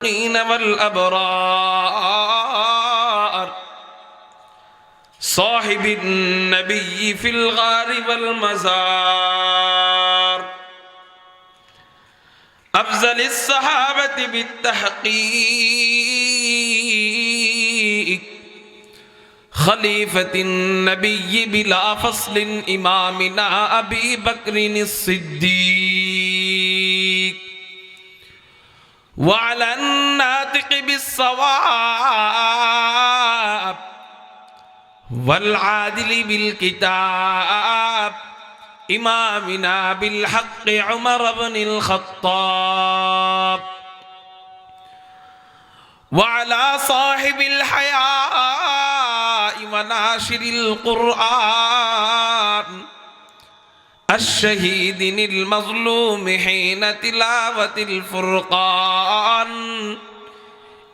والأبرار صاحب النبي في الغار والمزار أفضل الصحابة بالتحقيق خليفة النبي بلا فصل إمامنا أبي بكر الصديق وعلى الناطق بالصواب والعادل بالكتاب إمامنا بالحق عمر بن الخطاب وعلى صاحب الحياء وناشر القرآن الشهيد المظلوم حين تلاوة الفرقان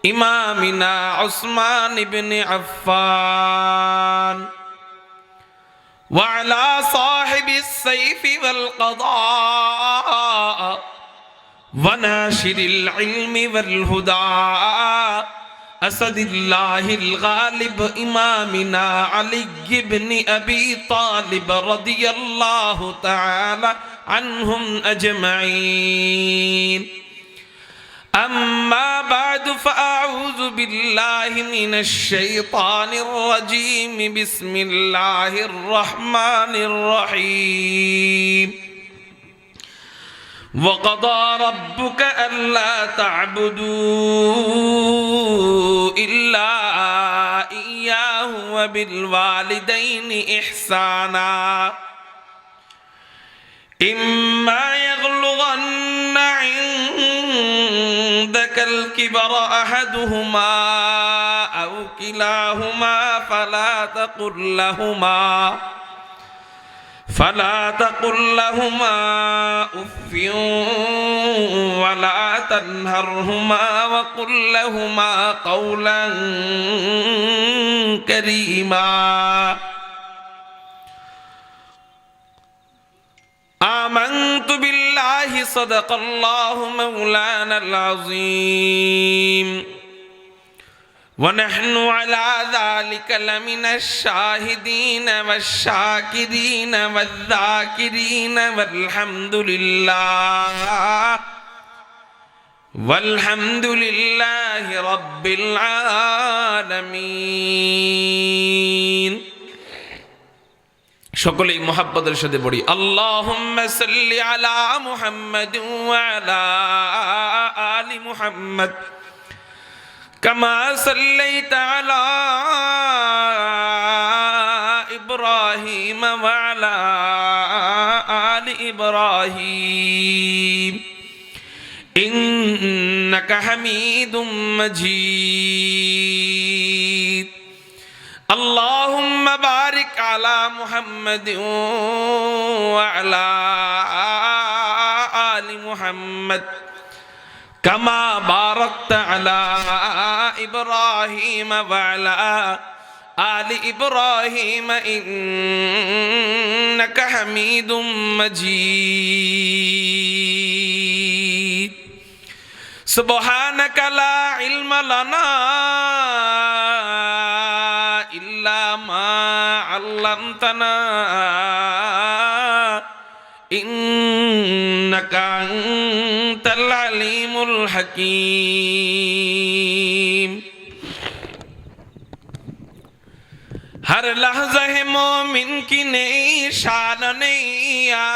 إمامنا عثمان بن عفان وعلى صاحب السيف والقضاء وناشر العلم والهدى أسد الله الغالب إمامنا علي بن أبي طالب رضي الله تعالى عنهم أجمعين أما بعد فأعوذ بالله من الشيطان الرجيم بسم الله الرحمن الرحيم وقضى ربك ألا تعبدوا إلا إياه وبالوالدين إحسانا إما يغلغن عندك الكبر أحدهما أو كلاهما فلا تقل لهما أف ولا تنهرهما وقل لهما قولا كريما آمنت بالله صدق الله مولانا العظيم ونحن على ذلك لمن الشاهدين والشاكرين والذاكرين والحمد لله رب العالمين সকলেই মুহাব্বতের সাথে পড়ি আল্লাহুম্মা সাল্লি আলা মুহাম্মাদ ওয়া আলা আলি মুহাম্মাদ كما صليت على إبراهيم وعلى آل إبراهيم إنك حميد مجيد اللهم بارك على محمد وعلى آل محمد كما باركت على إبراهيم وعلى آل إبراهيم إنك حميد مجيد سبحانك لا علم لنا إلا ما علمتنا إنك أنت العليم الحكيم हर लहज़ा है मोमिन की नई शान नैयान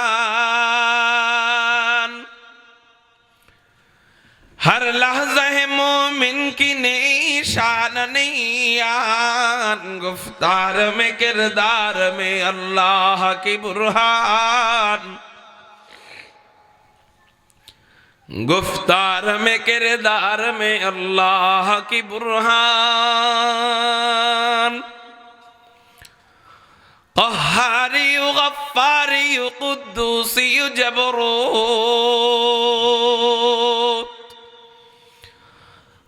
हर लहज़ा है मोमिन की नई शान नैयान गुफ्तार में किरदार में अल्लाह की बुरहान गुफ्तार में किरदार में अल्लाह की बुरहान قهاري غفاري قدوسي جبروت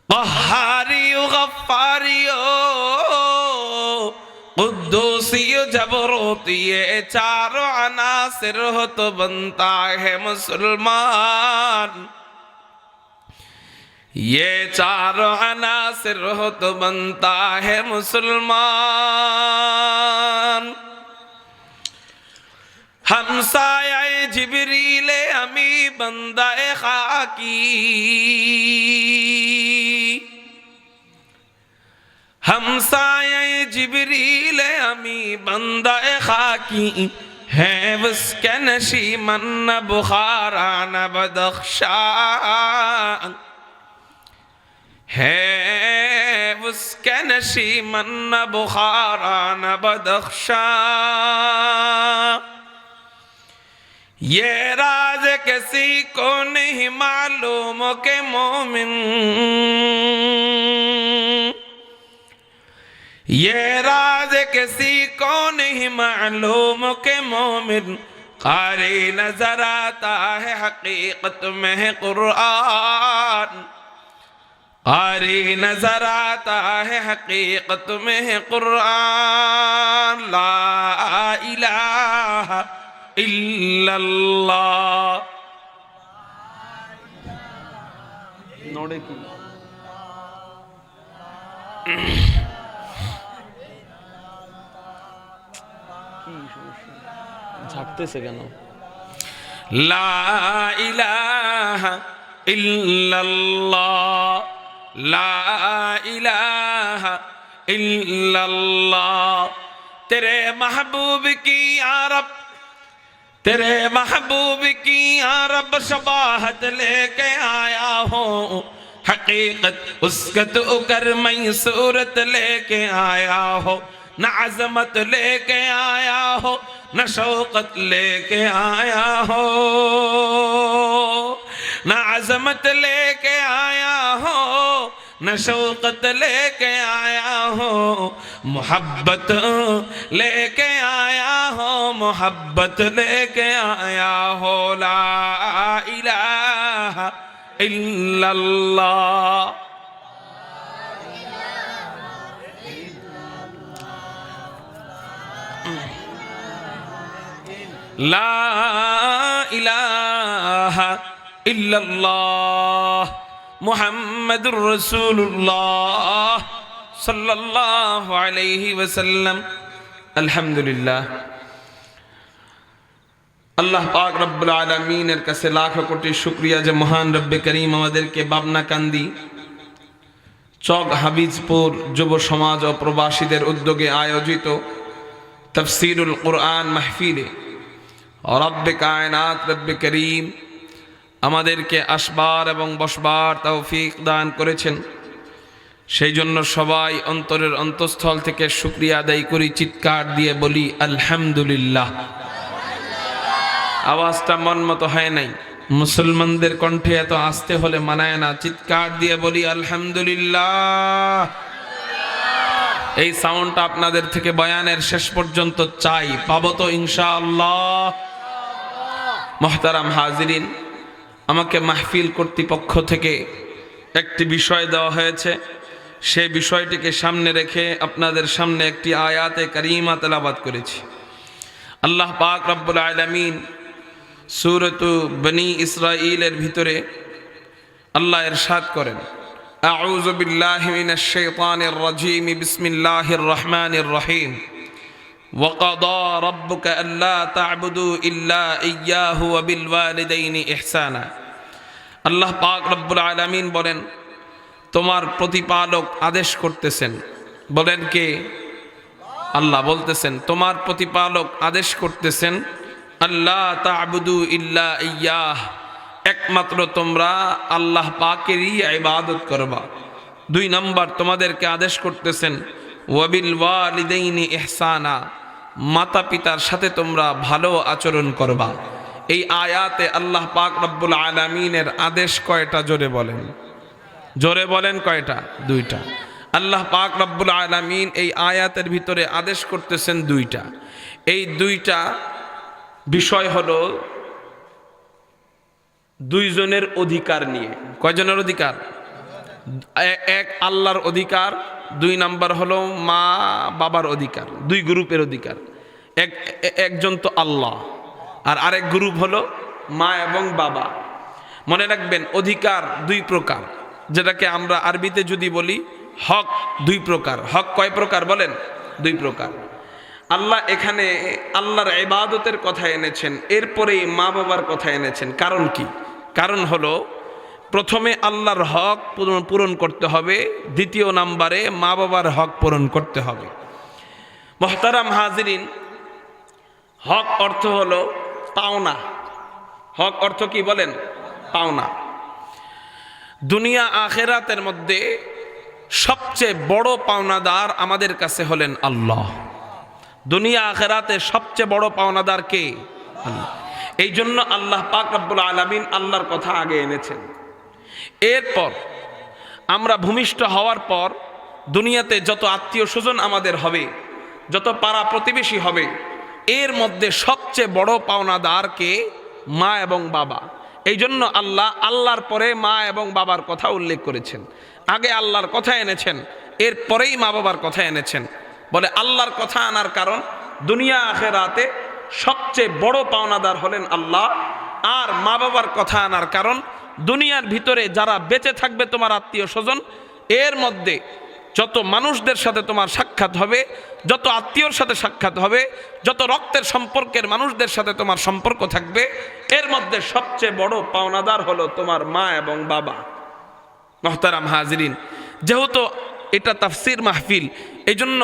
قهاري غفاري قدوسی جبروت یہ چاروں عناصر ہو تو بنتا ہے مسلمان ये चारों अनासिर हो तो बनता है मुसलमान। हमसाये जिब्रीले अमी बंदाए खाकी, हमसाये जिब्रीले अमी बंदाए खाकी, है उसके नशीमन न बुखारा न बदख्शा, है उसके नशीमन न बुखारा न बदख्शा। ये राज किसी को नहीं मालूम के मोमिन, ये राज किसी को नहीं मालूम के मोमिन, कारी नजर आता है हकीकत में है कुरान, कारी नजर आता है हकीकत में है कुरान। ला इलाहा इल्लल्लाह। नोड़े की झाकतेছে কেন? লা ইলাহা ইল্লাল্লাহ, লা ইলাহা इल्लल्लाह। तेरे महबूब की या रब, तेरे महबूब की या रब शबाहत लेके आया हो, हकीकत उसका तो कर मैं सूरत लेके आया हो, न अजमत लेके आया हो न शौकत लेके आया हो, न अजमत लेके आया हो न शौकत लेके आया हो, मोहब्बत लेके आया हो, मोहब्बत लेके आया हो। ला इलाहा इल्लल्लाह। ला इलाहा इल्लल्लाह मुहम्मदुर रसूलुल्लाह सल्लल्लाहु अलैहि वसल्लम। अल्हम्दुलिल्लाह। আল্লাহ পাক রব্বুল আলামিনের কাছে লাখ কোটি শুকরিয়া যে মহান রব্বে করিম আমাদেরকে বাবনাকান্দি চক হাবিজপুর যুব সমাজ ও প্রবাসীদের উদ্যোগে আয়োজিত তাফসীরুল কুরআন মাহফিলে রব্বে কায়নাত রব্বে করিম আমাদেরকে আসবার এবং বসবার তৌফিক দান করেছেন। সেই জন্য সবাই অন্তরের অন্তঃস্থল থেকে শুকরিয়া আদায় করি, চিৎকার দিয়ে বলি আলহামদুলিল্লাহ। আওয়াজটা মন মতো হয় নাই, মুসলমানদের কণ্ঠে এত আসতে হলে মানায় না, চিৎকার দিয়ে বলি আলহামদুলিল্লাহ। এই সাউন্ডটা আপনাদের থেকে বয়ানের শেষ পর্যন্ত চাই, পাবো তো ইনশাআল্লাহ। মুহতারাম হাজিরিন, আমাকে মাহফিল কর্তৃপক্ষ থেকে একটি বিষয় দেওয়া হয়েছে, সেই বিষয়টিকে সামনে রেখে আপনাদের সামনে একটি আয়াতে কারিমা তেলাওয়াত করেছি। আল্লাহ পাক রব্বুল আলামিন সূরাতু বনি ইসরাঈলের ভিতরে আল্লাহ ইরশাদ করেন, আউযু বিল্লাহি মিনাশ শাইতানির রাজীম, বিসমিল্লাহির রহমানির রহিম। ওয়াকাদা রাব্বুকা আল্লা তা'বুদু ইল্লা ইয়্যাহু ওয়া বিল ওয়ালিদাইনি ইহসানা। আল্লাহ পাক রব্বুল আলামিন বলেন, তোমার প্রতিপালক আদেশ করতেছেন। বলেন কে? আল্লাহ বলতেছেন, তোমার প্রতিপালক আদেশ করতেছেন আল্লাহ তা'বুদু ইল্লা ইয়্যাহ, একমাত্র তোমরা আল্লাহ পাকেরই ইবাদত করবা। 2 নম্বর, তোমাদেরকে আদেশ করতেছেন ওয়া বিল ওয়ালিদাইনি ইহসানা, মাতা পিতার সাথে তোমরা ভালো আচরণ করবা। এই আয়াতে আল্লাহ পাক রব্বুল আলামিনের আদেশ কয়টা? জোরে বলেন, জোরে বলেন কয়টা? 2টা। আল্লাহ পাক রব্বুল আলামিন এই আয়াতের ভিতরে আদেশ করতেছেন 2টা। এই 2টা বিষয় হলো 2 জনের অধিকার নিয়ে। কয়জনের অধিকার? এক আল্লাহর অধিকার, 2 নাম্বার হলো মা বাবার অধিকার। 2 গ্রুপের অধিকার। একজন তো আল্লাহ, আর আরেক গ্রুপ হলো মা এবং বাবা। মনে রাখবেন, অধিকার 2 প্রকার। যেটাকে আমরা আরবিতে যদি বলি হক, দুই প্রকার। হক কয় প্রকার বলেন? দুই প্রকার। আল্লাহ এখানে আল্লাহর ইবাদতের কথা এনেছেন, এরপরেই মা বাবার কথা এনেছেন। কারণ কি? কারণ হলো প্রথমে আল্লাহর হক পূরণ করতে হবে, দ্বিতীয় নাম্বারে মা বাবার হক পূরণ করতে হবে। মুহতারাম হাজিরিন, হক অর্থ হলো পাওনা। হক অর্থ কি বলেন? পাওনা। দুনিয়া আখেরাতের মধ্যে সবচেয়ে বড় পাওনাদার আমাদের কাছে হলেন আল্লাহ। দুনিয়া আখেরাতে সবচেয়ে বড় পাওনাদার কে? আল্লাহ। এই জন্য আল্লাহ পাক রব্বুল আলামিন আল্লাহর কথা আগে এনেছেন। এরপর আমরা ভূমিষ্ঠ হওয়ার পর দুনিয়াতে যত আত্মীয় স্বজন আমাদের হবে, যত পাড়া প্রতিবেশী হবে, এর মধ্যে সবচেয়ে বড় পাওনাদার কে? মা এবং বাবা। এই জন্য আল্লাহ আল্লাহর পরে মা এবং বাবার কথা উল্লেখ করেছেন। আগে আল্লাহর কথা এনেছেন, এরপরেই মা বাবার কথা এনেছেন। বলে আল্লাহর কথা আনার কারণ দুনিয়া আখেরাতে সবচেয়ে বড় পাওনাদার হলেন আল্লাহ। আর মা বাবার কথা আনার কারণ দুনিয়ার ভিতরে যারা বেঁচে থাকবে তোমার আত্মীয় স্বজন, এর মধ্যে যত মানুষদের সাথে তোমার সাক্ষাৎ হবে, যত আত্মীয়র সাথে সাক্ষাৎ হবে, যত রক্তের সম্পর্কের মানুষদের সাথে তোমার সম্পর্ক থাকবে, এর মধ্যে সবচেয়ে বড় পাওনাদার হলো তোমার মা এবং বাবা। মুহতারাম হাজিরিন, যেহেতু এটা তাফসির মাহফিল, এই জন্য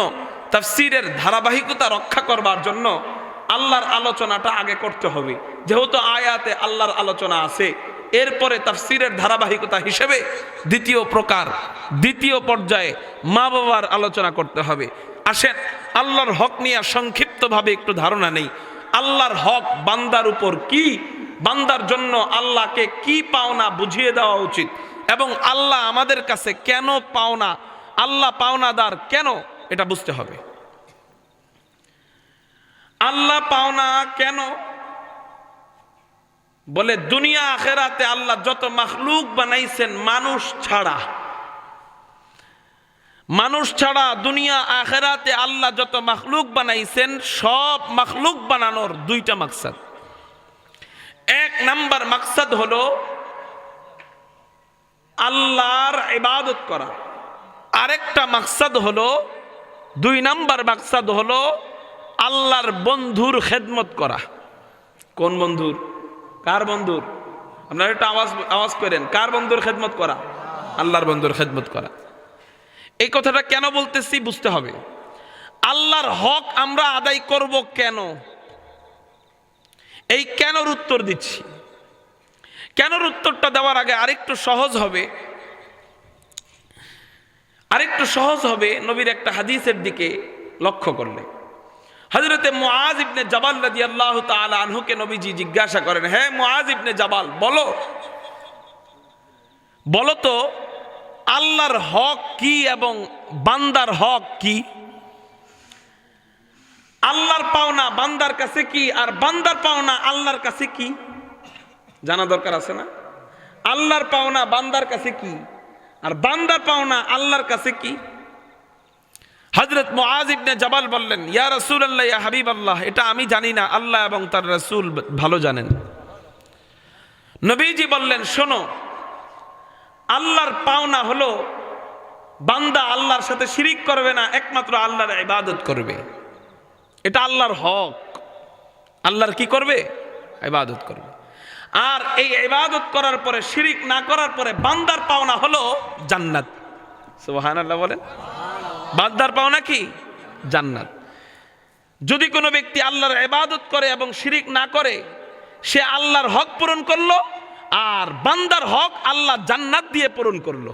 তাফসিরের ধারাবাহিকতা রক্ষা করবার জন্য আল্লাহর আলোচনাটা আগে করতে হবে। যেহেতু আয়াতে আল্লাহর আলোচনা আছে, এরপরে তাফসিরের ধারাবাহিকতা হিসেবে দ্বিতীয় পর্যায়ে মা বাবার আলোচনা করতে হবে। আসেন আল্লাহর হক নিয়ে সংক্ষিপ্তভাবে একটু ধারণা নেই। আল্লাহর হক বান্দার উপর কি, বান্দার জন্য আল্লাহকে কি পাওনা বুঝিয়ে দেওয়া উচিত, এবং আল্লাহ আমাদের কাছে কেন পাওনা, আল্লাহ পাওনাদার কেন, এটা বুঝতে হবে। আল্লাহ পাওনা কেন? বলে দুনিয়া আখেরাতে আল্লাহ যত মাখলুক বানাইছেন মানুষ ছাড়া দুনিয়া আখেরাতে আল্লাহ যত মাখলুক বানাইছেন, সব মাখলুক বানানোর দুইটা মাকসাদ। এক নাম্বার মাকসাদ হলো আল্লাহর ইবাদত করা। আরেকটা মাকসাদ হলো, দুই নাম্বার মাকসাদ হলো আল্লাহর বন্ধুর খেদমত করা। কোন বন্ধুর? কার বন্ধুর? আপনারা একটা আওয়াজ করেন। কার বন্ধুর খেদমত করা? আল্লাহর বন্ধুর খেদমত করা। এই কথাটা কেন বলতেছি বুঝতে হবে। আল্লাহর হক আমরা আদায় করব কেন, এই কেনর উত্তর দিচ্ছি। কেনর উত্তরটা দেওয়ার আগে আরেকটু সহজ হবে নবীর একটা হাদিসের দিকে লক্ষ্য করলে। হযরতে মুআজ ইবনে জাবাল রাদিয়াল্লাহু তাআলা আনহুকে নবীজি জিজ্ঞাসা করেন, হে মুআজ ইবনে জাবাল, বলো তো আল্লাহর হক কি এবং বান্দার হক কি? আল্লাহর পাওনা বান্দার কাছে কি, আর বান্দার পাওনা আল্লাহর কাছে কি? জানা দরকার আছে না? আল্লাহর পাওনা বান্দার কাছে কি, আর বান্দার পাওনা আল্লাহর কাছে কি? হযরত মুআজ ইবনে জাবাল বললেন, ইয়া রাসূলুল্লাহ, ইয়া হাবিবাল্লাহ, এটা আমি জানি না, আল্লাহ এবং তার রাসূল ভালো জানেন। নবীজি বললেন, শোনো, আল্লাহর পাওনা হলো বান্দা আল্লাহর সাথে শিরিক করবে না, একমাত্র আল্লাহর ইবাদত করবে। এটা আল্লাহর হক। আল্লাহর কি করবে? ইবাদত করবে। আর এই ইবাদত করার পরে, শিরিক না করার পরে বান্দার পাওনা হলো জান্নাত। সুবহানাল্লাহ বলেন। বান্দার পাওনা কি? জান্নাত। যদি কোনো ব্যক্তি আল্লাহর ইবাদত করে এবং শিরিক না করে, সে আল্লাহর হক পূরণ করলো, আর বান্দার হক আল্লাহ জান্নাত দিয়ে পূরণ করলো।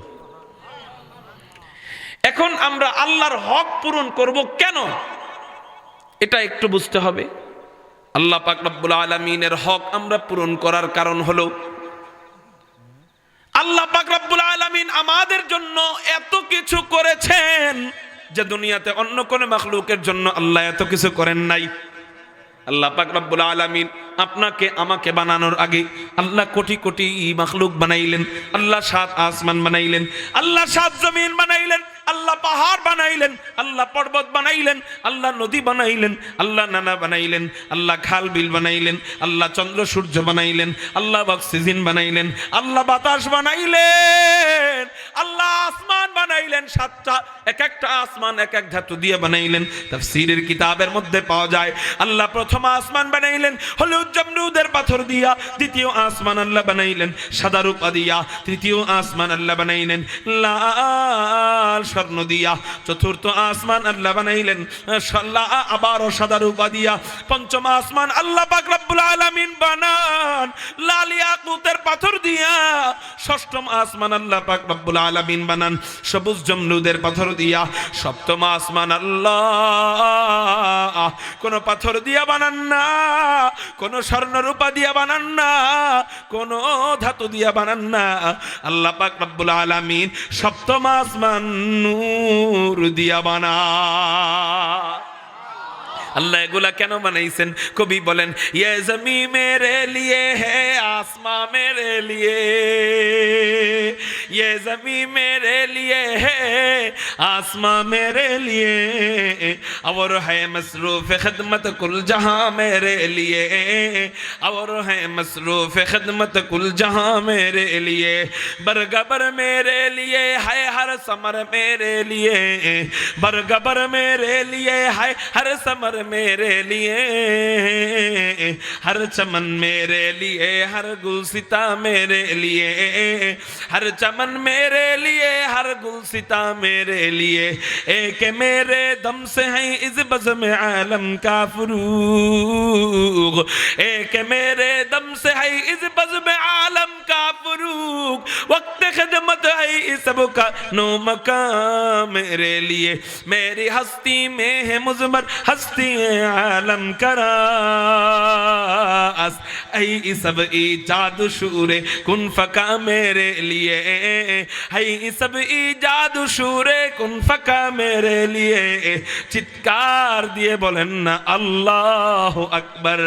এখন আমরা আল্লাহর হক পূরণ করব কেন, এটা একটু বুঝতে হবে। আল্লাহ পাক রব্বুল আলামিনের হক আমরা পূরণ করার কারণ হলো আল্লাহ পাক রব্বুল আলামিন আমাদের জন্য এত কিছু করেছেন যে দুনিয়াতে অন্য কোন মাখলুকের জন্য আল্লাহ এত কিছু করেন নাই। আল্লাহ পাক রব্বুল আলামিন আপনাকে আমাকে বানানোর আগে আল্লাহ কোটি কোটি মাখলুক বানাইলেন। আল্লাহ 7 আসমান বানাইলেন, আল্লাহ 7 জমিন বানাইলেন, আল্লাহ পাহাড় বানাইলেন, আল্লাহ পর্বত বানাইলেন, আল্লাহ নদী বানাইলেন, আল্লাহ নানা বানাইলেন, আল্লাহ খাল বিল বানাইলেন, আল্লাহ চন্দ্র সূর্য বানাইলেন, আল্লাহ অক্সিজেন বানাইলেন, আল্লাহ বাতাস বানাইলেন, আল্লাহ আসমান বানাইলেন সাতটা, এক একটা আসমান এক এক ধাতু দিয়ে বানাইলেন। তাফসীরের কিতাবের মধ্যে পাওয়া যায় আল্লাহ প্রথম আসমান বানাইলেন হলুদ জমরুদের পাথর দিয়া, দ্বিতীয় আসমান আল্লাহ বানাইলেন সাদা রূপা দিয়া, তৃতীয় আসমান আল্লাহ বানাইলেন লাল স্বর্ণ দিয়া, চতুর্থ আসমান আল্লাহ বানাইলেন আবারও সাদা রূপা দিয়া, পঞ্চম আসমান আল্লাহ পাক রব্বুল আলামিন বানান লাল ইয়াকুতের পাথর দিয়া, ষষ্ঠম আসমান আল্লাহ পাক রব্বুল আলামিন বানান সবুজ জমরুদের পাথর দিয়া, সপ্তম আসমান আল্লাহ কোন পাথর দিয়া বানান না, কোন স্বর্ণ রূপা দিয়া বানান না, কোন ধাতু দিয়া বানান না, আল্লাহ পাক রব্বুল আলামিন সপ্তম আসমান নূর দিয়া বানান। আল্লাহ এগুলা কেন বানাইছেন? কবি বলেন ये ज़मीं मेरे लिए है आसमां मेरे लिए, ये ज़मीं मेरे लिए है आसमां मेरे लिए, और है मसरूफ़ खिदमत कुल जहां मेरे लिए, और है मसरूफ़ खिदमत कुल जहां मेरे लिए, बरगबर मेरे लिए है हर समर मेरे लिए, बरगबर मेरे लिए है हर समर मेरे लिए, हर चमन मेरे लिए, हर गुलसिता मेरे लिए, हर चमन मेरे लिए, हर गुलसिता मेरे लिए, एक मेरे दम से है इस बज़्म आलम का फरूग, एक मेरे दम से है इस बज़्म आलम का फरूग, वक्त खिदमत है इस सब का नो मकाम मेरे लिए, मेरी हस्ती में है मुज़मर हस्ती आलम करास, ऐ सब इजाद शूरे कुन फका मेरे लिए, ऐ सब इजाद शूरे कुन फका मेरे लिए, चित्कार दिए बोलें ना अल्लाहु अकबर।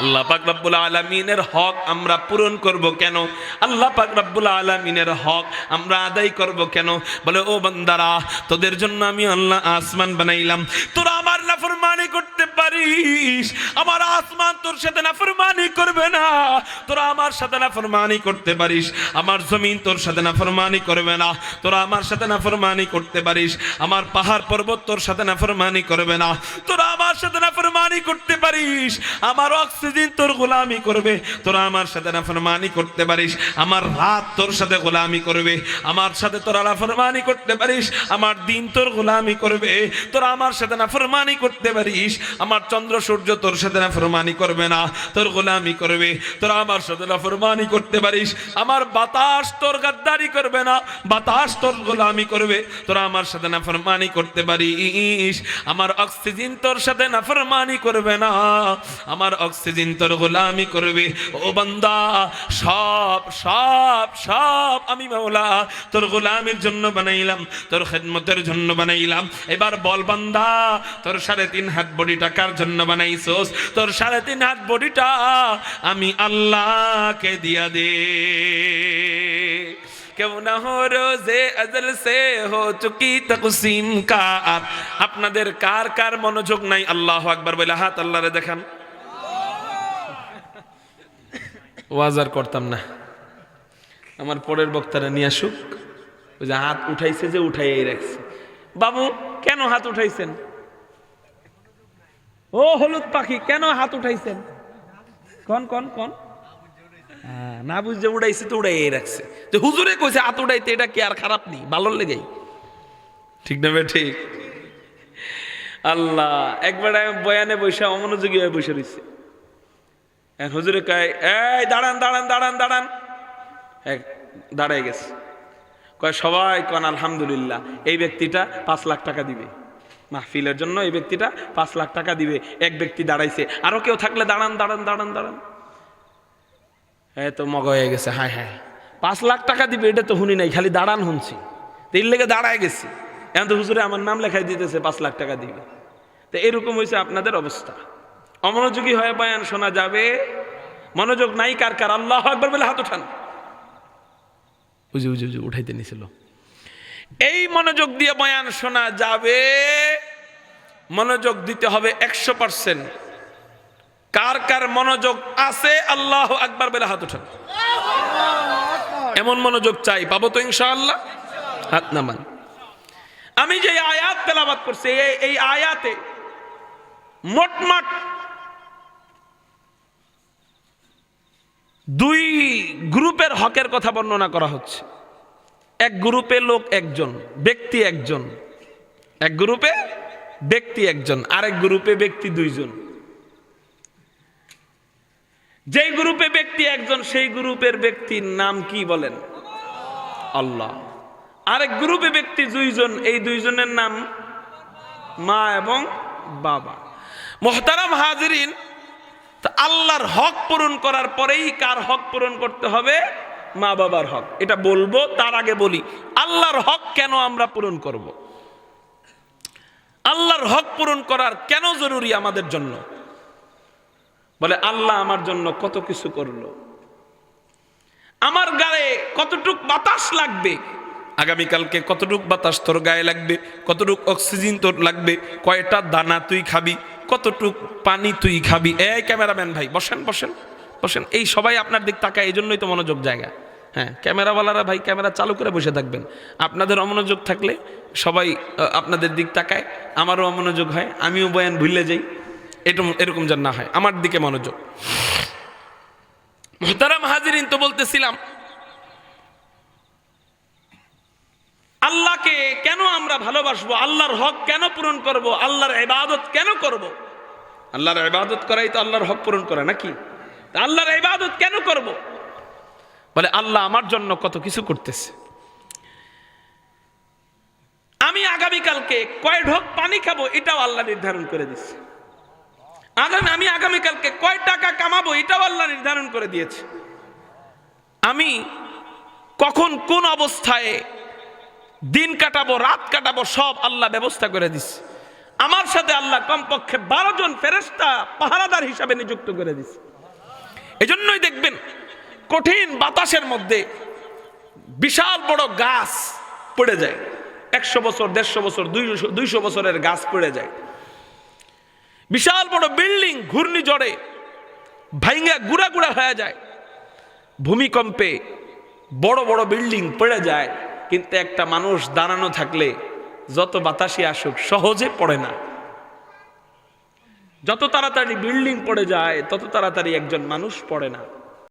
আল্লাহ পাক রব্বুল আলামিনের হক আমরা পূরণ করব কেন? আল্লাহ পাক রব্বুল আলামিনের হক আমরা আদায় করব কেন? বলে ও বান্দারা, তোদের জন্য আমি আল্লাহ আসমান বানাইলাম, তোরা আমার নাফরমানি করতে পারিস, আমার আসমান তোর সাথে নাফরমানি করবে না, তোরা আমার সাথে নাফরমানি করতে পারিস, আমার জমিন তোর সাথে নাফরমানি করবে না, তোরা আমার সাথে নাফরমানি করতে পারিস, আমার পাহাড় পর্বত তোর সাথে নাফরমানি করবে না, তোরা আমার সাথে নাফরমানি করতে পারিস, আমার অক্সিজেন তোর গোলামি করবে, তোরা আমার সাথে নাফরমানি করতে পারিস, আমার রাত তোর সাথে গোলামি করবে, আমার সাথে তোরা নাফরমানি করতে পারিস, আমার দিন তোর গোলামি করবে, তোরা আমার সাথে নাফরমানি করতে পারিস, আমার চন্দ্র সূর্য তোর সাথে নাফরমানি করবে না, তোর গোলামি করবে, তোরা আমার সাথে নাফরমানি করতে পারিস, আমার বাতাস তোর গাদ্দারি করবে না, বাতাস তোর গোলামি করবে, তোরা আমার সাথে নাফরমানি করতে পারিস, আমার অক্সিজেন তোর সাথে নাফরমানি করবে না, আমার অক্সিজেন তোর গোলামি করবে। ও বান্দা, সব সব সব আমি মাওলা তোর গোলামির জন্য বানাইলাম, তোর খেদমতের জন্য বানাইলাম। এবার বল বান্দা, তোর 3.5 হাত বডিটা কার জন্য বানাইছস? তোর 3.5 হাত বডিটা আমি আল্লাহকে দিয়া দে। क्यों ना हो रोजे अजल से हो चुकी तकसीम का। আপনাদের কার কার মনোযোগ নাই? আল্লাহু আকবার বলে হাত আল্লাহরে দেখান। ওয়াজ আর করতাম না, আমার পরের বক্তারা নিয়ে আসুক। ওই যে হাত উঠাইছে, যে উঠাইয়াই রাখছে। বাবু কেন হাত উঠাইছেন? ও হলুদ পাখি, কেন হাত উঠাইছেন? কোন কোন কোন? না বুঝে উড়াইছে তো উড়াইয়াই রাখছে। যে হুজুরে কইছে হাত উঠাইতে, এটা কি আর খারাপ নেই, ভালো লেগেই, ঠিক না? ঠিক। আল্লাহ একবার বয়ানে বৈশা অমনোযোগী হয়ে বসে রয়েছে। হুজুরে কয়, এই দাঁড়ান দাঁড়ান দাঁড়ান দাঁড়ান। দাঁড়াই গেছে। কয় সবাই কন আলহামদুলিল্লাহ। এই ব্যক্তিটা 5 লাখ টাকা দিবে মাহফিলের জন্য, এই ব্যক্তিটা 5 লাখ টাকা দিবে। এক ব্যক্তি দাঁড়াইছে, আরো কেউ থাকলে দাঁড়ান দাঁড়ান দাঁড়ান দাঁড়ান। তো মগ হয়ে গেছে, হায় হায় 5 লাখ টাকা দিবে, এটা তো শুনি নাই, খালি দাঁড়ান শুনছি। তো এর লেগে দাঁড়ায় গেছে। এখন তো হুজুরে আমার নাম লেখাই দিতেছে, 5 লাখ টাকা দিবে। তো এরকম হয়েছে আপনাদের অবস্থা। অমনোযোগী হয়ে বয়ান শোনা যাবে? মনোযোগ নাই কার কার? আল্লাহু আকবার বলে হাত উঠান। উঠাইতে নিছিল। এই মনোযোগ দিয়ে বয়ান শোনা যাবে? মনোযোগ দিতে হবে 100%। কার কার মনোযোগ আছে? আল্লাহু আকবার বলে হাত উঠান। এমন মনোযোগ চাই, পাবো তো ইনশাআল্লাহ? হাত নামান। আমি যে আয়াত তেলাওয়াত করছি, এই আয়াতে মোটমাট 2 গ্রুপের হকের কথা বর্ণনা করা হচ্ছে। এক গ্রুপে লোক একজন, ব্যক্তি একজন, এক গ্রুপে ব্যক্তি একজন, আরেক গ্রুপে ব্যক্তি 2 জন। যেই গ্রুপে ব্যক্তি একজন, সেই গ্রুপের ব্যক্তির নাম কি বলেন? আল্লাহ। আরেক গ্রুপে ব্যক্তি 2 জন, এই 2 জনের নাম মা এবং বাবা। মুহতারাম হাজিরিন, আল্লাহর হক পূরণ করার পরেই কার হক পূরণ করতে হবে? মা বাবার হক। এটা বলবো, তার আগে বলি আল্লাহর হক কেন আমরা পূরণ করব? আল্লাহর হক পূরণ করার কেন জরুরি আমাদের জন্য? বলে আল্লাহ আমার জন্য কত কিছু করলো, আমার গায়ে কতটুক বাতাস লাগবে, আগামীকালকে কতটুক বাতাস তোর গায়ে লাগবে, কতটুক অক্সিজেন তোর লাগবে, কয়টা দানা তুই খাবি, কতটুক পানি তুই খাবি। এই ক্যামেরাম্যান ভাই বসেন বসেন বসেন, এই সবাই আপনার দিক তাকায়, এই জন্যই তো মনোযোগ জায়গা। হ্যাঁ, ক্যামেরাওয়ালারা ভাই ক্যামেরা চালু করে বসে থাকবেন। আপনাদের অমনোযোগ থাকলে সবাই আপনাদের দিক তাকায়, আমারও অমনোযোগ হয়, আমিও বয়ান ভুলে যাই। এরকম যেন না হয়, আমার দিকে মনোযোগ। মুহতারাম হাজিরিন, তো বলতেছিলাম আল্লাহকে কেন আমরা ভালোবাসবো, আল্লাহর হক কেন পূরণ করব, আল্লাহর ইবাদত কেন করব? আল্লাহর ইবাদত করাই তো আল্লাহর হক পূরণ করা নাকি? আল্লাহর ইবাদত কেন করব? বলে আল্লাহ আমার জন্য কত কিছু করতেছে। আমি আগামীকালকে কয় ঢোক পানি খাবো এটাও আল্লাহ নির্ধারণ করে দিচ্ছে। আমি আগামীকালকে কয় টাকা কামাবো এটাও আল্লাহ নির্ধারণ করে দিয়েছে। আমি কখন কোন অবস্থায় দিন কাটাবো, রাত কাটাবো, সব আল্লাহ ব্যবস্থা করে দিচ্ছে। আমার সাথে আল্লাহ কমপক্ষে 12 জন ফেরেশতা পাহারাদার হিসাবে নিযুক্ত করে দিচ্ছে। এজন্যই দেখবেন কঠিন বাতাসের মধ্যে বিশাল বড় গাছ পড়ে যায়, 100 বছর, 150 বছর, 200 বছরের গাছ পড়ে যায়। বিশাল বড় বিল্ডিং ঘূর্ণিঝড়ে ভাঙ্গা গুড়া গুড়া হয়ে যায়, ভূমিকম্পে বড় বড় বিল্ডিং পড়ে যায়। কিন্তু একটা মানুষ দাঁড়ানো থাকলে যত বাতাসই আসুক সহজে পড়ে না। যত তাড়াতাড়ি বিল্ডিং পড়ে যায় তত তাড়াতাড়ি একজন মানুষ পড়ে না।